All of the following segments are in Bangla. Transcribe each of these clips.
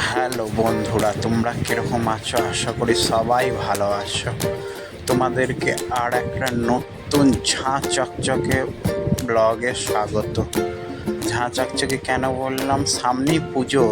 হ্যালো বন্ধুরা, তোমরা কীরকম আছো? আশা করি সবাই ভালো আছো। তোমাদেরকে আর একটা নতুন ঝাঁ চকচকে ব্লগে স্বাগত। ঝাঁ চকচকে কেন বললাম? সামনেই পুজো,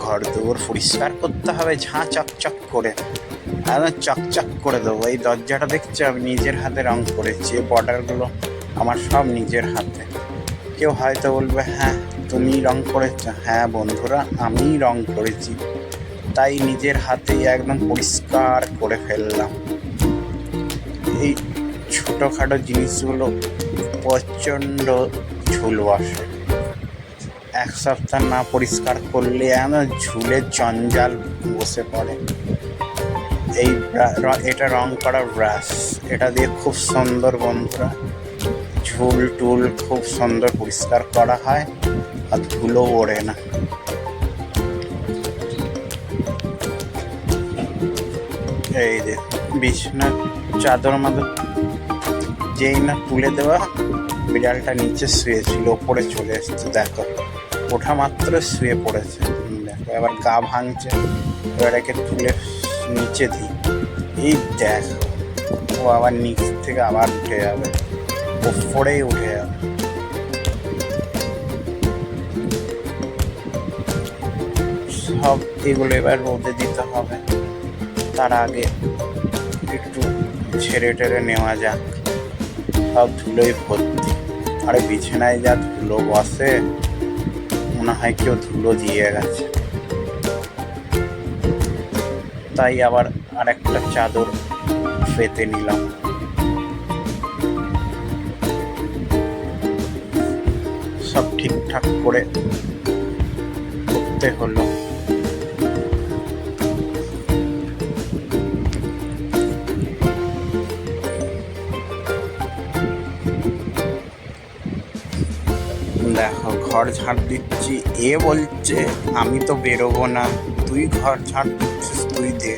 ঘর দুয়ার পরিষ্কার করতে হবে ঝাঁ চকচক করে, একদম চকচক করে দেবো। এই দরজাটা দেখছো, আমি নিজের হাতে রং করেছি। এই বর্ডারগুলো আমার সব নিজের হাতে। কেউ হয়তো বলবে, হ্যাঁ তুমি রং করেছ। হ্যাঁ বন্ধুরা, আমিই রং করেছি, তাই নিজের হাতেই একদম পরিষ্কার করে ফেললাম। এই ছোটোখাটো জিনিসগুলো প্রচণ্ড ঝুল বসে। এক সপ্তাহ না পরিষ্কার করলে একদম ঝুলের জঞ্জাল বসে পড়ে। এটা রং করা ব্রাশ, এটা দিয়ে খুব সুন্দর বন্ধুরা ঝুল টুল খুব সুন্দর পরিষ্কার করা হয়, আর ধুলো ওড়ে না। এই যে বিছানার চাদর মাদর যেই না তুলে দেওয়া, বিড়ালটা নিচে শুয়েছিল, ওপরে চলে এসছে। দেখো, ওঠা মাত্র শুয়ে পড়েছে। দেখো এবার গা ভাঙছে, এবার একে তুলে নিচে দিই। এই দেখো, ও আবার নিচ থেকে আবার উঠে যাবে, ওপরেই উঠে যাবে। সব এগুলো এবার রোদে দিতে হবে, তার আগে একটু ছেড়ে টেড়ে নেওয়া যাক। সব ধুলোই ভর্তি, আরে বিছানায় যা ধুলো বসে, মনে হয় কেউ ধুলো দিয়ে গেছে। তাই আবার আরেকটা চাদর পেতে নিলাম। সব ঠিকঠাক করে করতে হলো। দেখো, ঘর ঝাড় দিচ্ছি, এ বলছে আমি তো বেরোবো না, তুই ঘর ঝাড় দিচ্ছিস, তুই দে,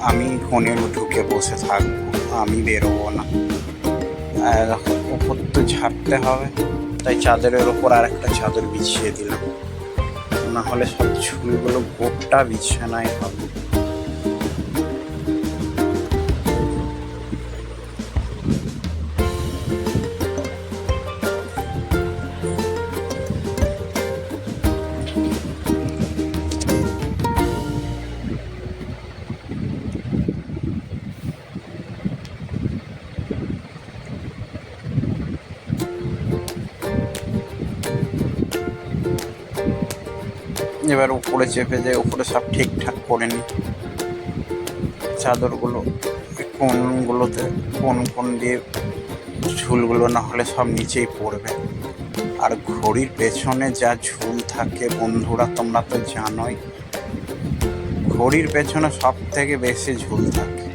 আমি ফোনে ঢুকে বসে থাকবো, আমি বেরোবো না। ওপর তো ঝাড়তে হবে, তাই চাদরের ওপর আর একটা চাদর বিছিয়ে দিলাম, না হলে সব ঝুলগুলো গোটা বিছানায় হবে। এবার উপরে চেপে যায়, উপরে সব ঠিকঠাক করে নিই। চাদরগুলো কোনগুলোতে কোন দিয়ে ঝুলগুলো না হলে সব নিচেই পড়বে। আর ঘড়ির পেছনে যা ঝুল থাকে বন্ধুরা, তোমরা তো জানোই, ঘড়ির পেছনে সব থেকে বেশি ঝুল থাকে।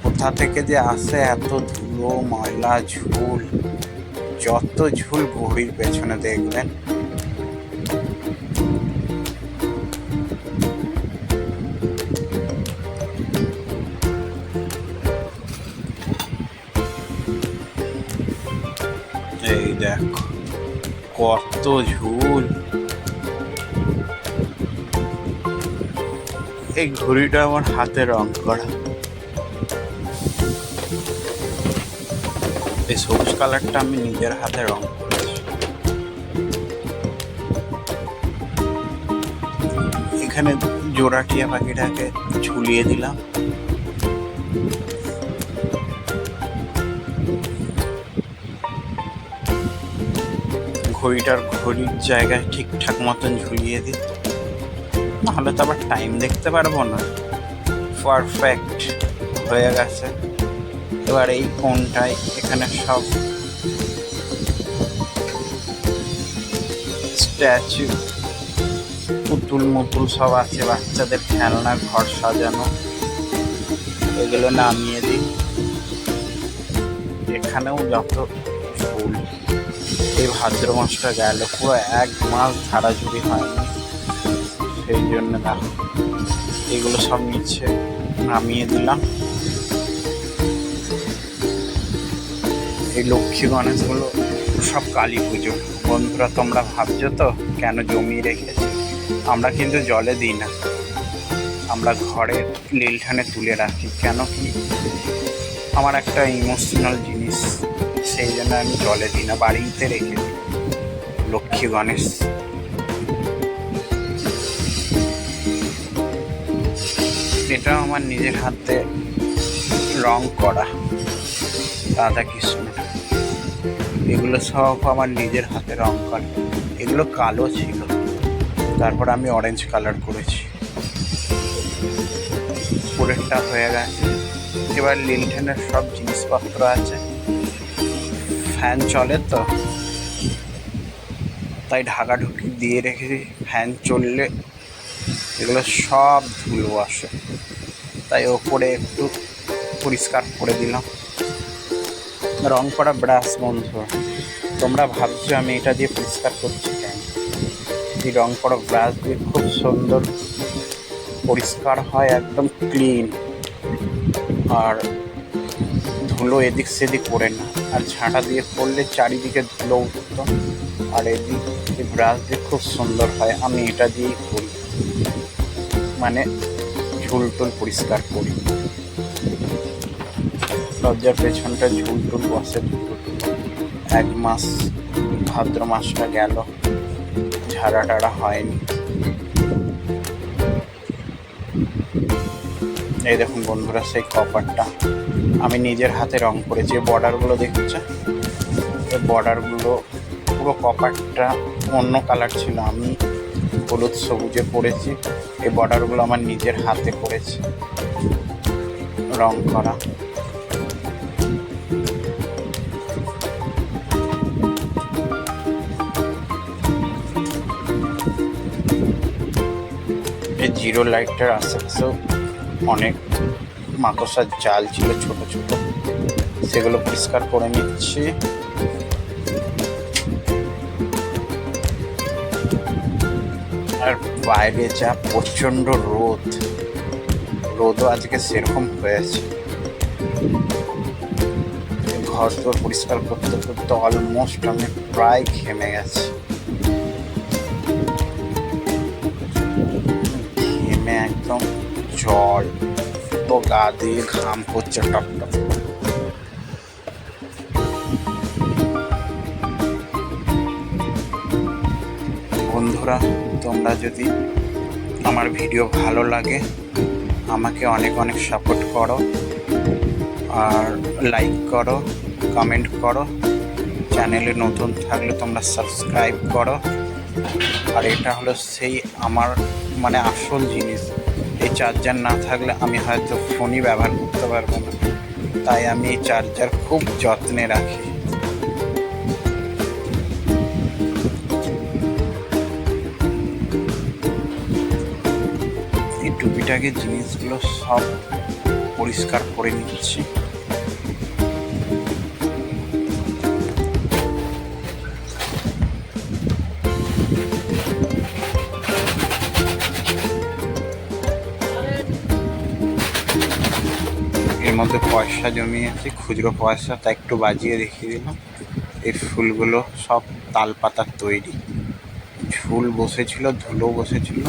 কোথা থেকে যে আসে এত ধুলো ময়লা ঝুল, যত ঝুল ঘড়ির পেছনে দেখবেন। এই দেখো কত ঝুল। এই ঘড়িটা আমার হাতে রং করা, এই সবুজ কালারটা আমি নিজের হাতে রং করেছি। এখানে জোড়া টিয়া পাখিটাকে ঝুলিয়ে দিলাম। ঘড়ির জায়গায় ঠিকঠাক মতন ঝুলিয়ে দিই, নাহলে তো আবার টাইম দেখতে পারবো না। পারফেক্ট হয়ে গেছে। এবার এই কোণটায় এখানে সব স্ট্যাচু পুতুল মুতুল সব আছে, বাচ্চাদের খেলনা, ঘর সাজানো, এগুলো নামিয়ে দিই। এখানেও যত ফুল, এই ভাদ্র মাসটা গেল, পুরো 1 মাস ঝাড়াঝুড়ি হয়নি, সেই জন্য দেখো এগুলো সব নিচে নামিয়ে দিলাম। এই লক্ষ্মী গণেশগুলো সব কালী পুজো বন্ধুরা তোমরা ভাবছো তো কেন জমিয়ে রেখেছি, আমরা কিন্তু জলে দিই না, আমরা ঘরে লিলঠানে তুলে রাখি। কেন কি আমার একটা ইমোশনাল জিনিস, সেই জন্য আমি জলে দিই না, বাড়িতে রেখে দিই। লক্ষ্মী গণেশ এটাও আমার নিজের হাতে রং করা রাধাকৃষ্ণ, এগুলো সব আমার নিজের হাতে রং করা। এগুলো কালো ছিল, তারপর আমি অরেঞ্জ কালার করেছি, পুরেরটা হয়ে গেছে। এবার লিলটেনের সব জিনিসপত্র আছে, ফ্যান চলে তো তাই ঢাকাঢুকি দিয়ে রেখেছি। ফ্যান চললে এগুলো সব ধুলো আসে, তাই ওপরে একটু পরিষ্কার করে দিলাম। রং করা ব্রাশ বন্ধু, তোমরা ভাবছো আমি এটা দিয়ে পরিষ্কার করছি কেন? এই রং করা ব্রাশ দিয়ে খুব সুন্দর পরিষ্কার হয়, একদম ক্লিন, আর ধুলো এদিক সেদিক পড়ে না। আর ঝাঁটা দিয়ে পড়লে চারিদিকে ধুলো উঠতো, আর এদিক ব্রাশ দিয়ে খুব সুন্দর হয়। আমি এটা দিয়েই করি, মানে ঝুল টুল পরিষ্কার করি। লজ্জার পেছনটা ঝুল টুল বসে, এক মাস ভাদ্র মাসটা গেল, ঝাড়া টাড়া হয়নি। এই দেখুন বন্ধুরা, সেই কপারটা আমি নিজের হাতে রং করেছি। বর্ডারগুলো দেখছে, এই বর্ডারগুলো পুরো কপারটা অন্য কালার ছিল, আমি হলুদ সবুজে করেছি। এই বর্ডারগুলো আমার নিজের হাতে করেছি রং করা। এই জিরো লাইটের আশেপাশেও অনেক মাকড়সার জাল ছিল ছোট ছোট, সেগুলো পরিষ্কার করে নিচ্ছি। আর বাইরে যা প্রচণ্ড রোদও আজকে সেরকম হয়েছে। ঘর তোর পরিষ্কার করতে করতে অলমোস্ট আমি প্রায় ঘেমে গেছি। ঘেমে একদম জল তো গা দিয়ে ঘাম পড়ছে টপ টপ। বন্ধুরা তোমরা যদি আমার ভিডিও ভালো লাগে আমাকে অনেক অনেক সাপোর্ট করো, আর লাইক করো, কমেন্ট করো। চ্যানেলে নতুন থাকলে তোমরা সাবস্ক্রাইব করো। আর এটা হলো সেই আমার মানে আসল জিনিস, এই চার্জার না থাকলে আমি হয়তো ফোনই ব্যবহার করতে পারবো না, তাই আমি এই চার্জার খুব যত্নে রাখি। এই টুপিটাকে জিনিসগুলো সব পরিষ্কার করে নিচ্ছি। এর মধ্যে পয়সা জমিয়েছি, খুচরো পয়সা, তা একটু বাজিয়ে রেখে দিলাম। এই ফুলগুলো সব তাল পাতার তৈরি, ঝুল বসেছিল, ধুলো বসেছিল।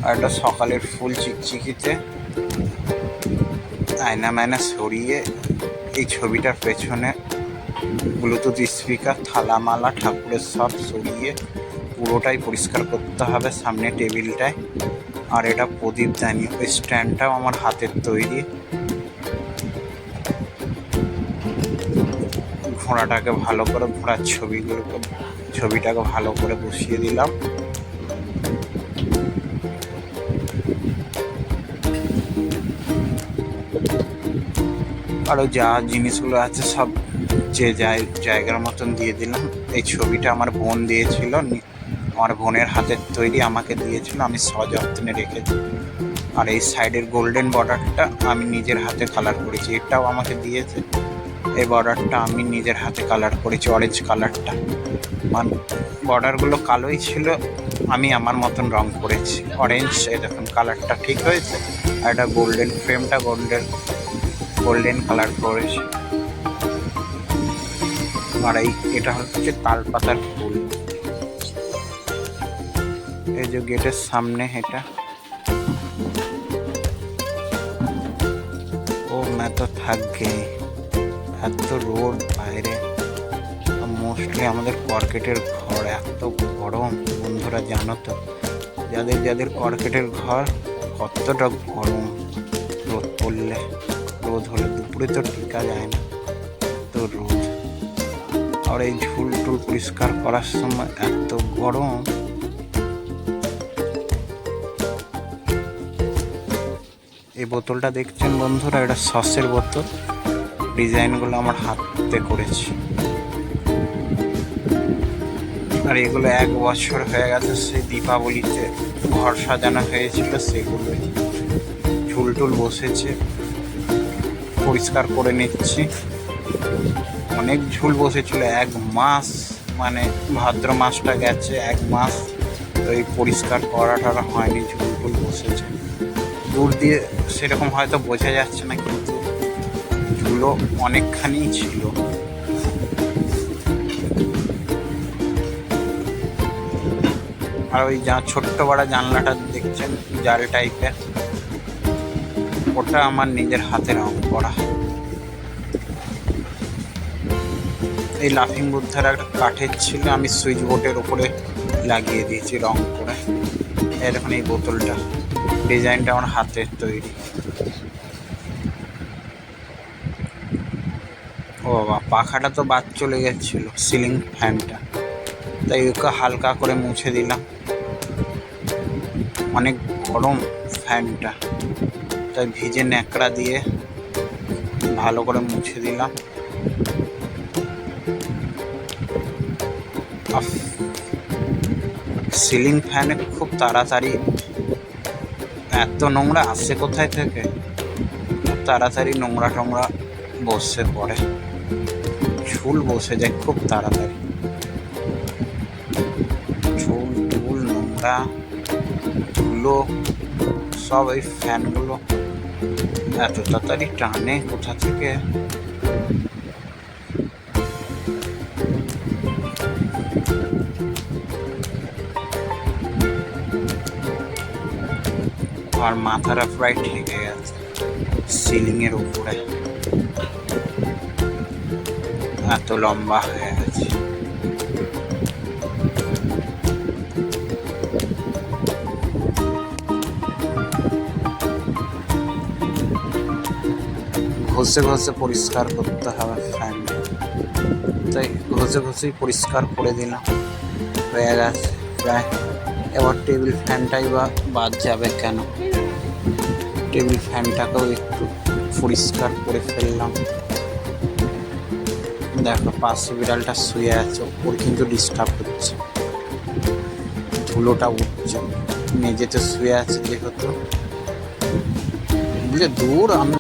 আর একটা সকালের ফুল চিকচিকিতে আয়না মায়না সরিয়ে এই ছবিটার পেছনে ব্লুটুথ স্পিকার, থালামালা, ঠাকুরের সব সরিয়ে পুরোটাই পরিষ্কার করতে হবে সামনে টেবিলটায়। আর এটা প্রদীপদানি, ওই স্ট্যান্ডটাও আমার হাতের তৈরি। ঘোড়াটাকে ভালো করে, ঘোড়ার ছবিটাকে ভালো করে বসিয়ে দিলাম। আরও যা জিনিসগুলো আছে সব যে জায়গার মতন দিয়ে দিলাম। এই ছবিটা আমার বোন দিয়েছিল, আমার বোনের হাতের তৈরি, আমাকে দিয়েছিল, আমি সযত্নে রেখেছি। আর এই সাইডের গোল্ডেন বর্ডারটা আমি নিজের হাতে কালার করেছি, এটাও আমাকে দিয়েছে। এই বর্ডারটা আমি নিজের হাতে কালার করেছি, অরেঞ্জ কালারটা। মানে বর্ডারগুলো কালোই ছিল, আমি আমার মতন রং করেছি অরেঞ্জ। এই দেখুন কালারটা ঠিক হয়েছে। আর এটা গোল্ডেন ফ্রেমটা গোল্ডেন কালার করেছি। আর এটা হচ্ছে তালপাতার ফুল। এই যে গেটের সামনে এটা। ও मैं तो थक गई, এত রোদ বাইরে। মোস্টলি আমাদের কর্কেটের ঘর, এত গরম বন্ধুরা জানো তো, যাদের যাদের কর্কেটের ঘর কতটা গরম। রোদ পড়লে, রোদ হলে দুপুরে তো টিকা যায় না, তো রোদ। আর এই ঝুল টুল পরিষ্কার করার সময় এত গরম। এই বোতলটা দেখছেন বন্ধুরা, এটা সসের বোতল। ডিজাইনগুলো আমার হাতে করেছি, আর এগুলো 1 বছর হয়ে গেছে, সেই দীপাবলিতে ঘর সাজানো হয়েছিল সেগুলোই। ঝুল টুল বসেছে, পরিষ্কার করে নিচ্ছি। অনেক ঝুল বসেছিল 1 মাস, মানে ভাদ্র মাসটা গেছে 1 মাস, তো এই পরিষ্কার করাটা হয়নি, ঝুল টুল বসেছে। দূর দিয়ে সেরকম হয়তো বোঝা যাচ্ছে না, কিন্তু ঝুলও অনেকখানি ছিল। আর ওই ছোট্ট বড় জানলাটা দেখছেন জাল টাইপের, ওটা আমার নিজের হাতে রং করা। এই লাফিং বুদ্ধার একটা কাঠের ছিল, আমি সুইচ বোর্ডের উপরে লাগিয়ে দিয়েছি রং করে। এখন এই বোতলটা, ডিজাইনটা আমার হাতের তৈরি। ও বাবা, পাখাটা তো বাদ চলে গেছিল, সিলিং ফ্যানটা, তাই ওকে হালকা করে মুছে দিলাম। অনেক গরম ফ্যানটা, তাই ভিজে ন্যাকড়া দিয়ে ভালো করে মুছে দিলাম। সিলিং ফ্যানে খুব তাড়াতাড়ি এত নোংরা আসে কোথায় থেকে, খুব তাড়াতাড়ি নোংরা টোংরা বসে পড়ে, ঝুল বসে যায় খুব তাড়াতাড়ি। ঝুল টুল নোংরা ধুলো সব এই ফ্যানগুলো এত তাড়াতাড়ি টানে কোথা থেকে। আর মাথাটা প্রায় ঠেকে গেছে সিলিংয়ের উপরে, এত লম্বা হয়ে গেছে। ঘষে ঘষে পরিষ্কার করতে হবে ফ্যান, তাই ঘষে ঘষেই পরিষ্কার করে দিলাম, হয়ে গেছে প্রায়। এবার টেবিল ফ্যানটাই বা বাদ যাবে কেন, টেবিল ফ্যানটাকেও একটু পরিষ্কার করে ফেললাম। দেখো পাশে বিড়ালটা শুয়ে আছে, ওর কিন্তু ডিস্টার্ব হচ্ছে, ধুলোটা উঠছে, মেঝেতে শুয়ে আছে যেহেতু। বুঝলে দূর আমি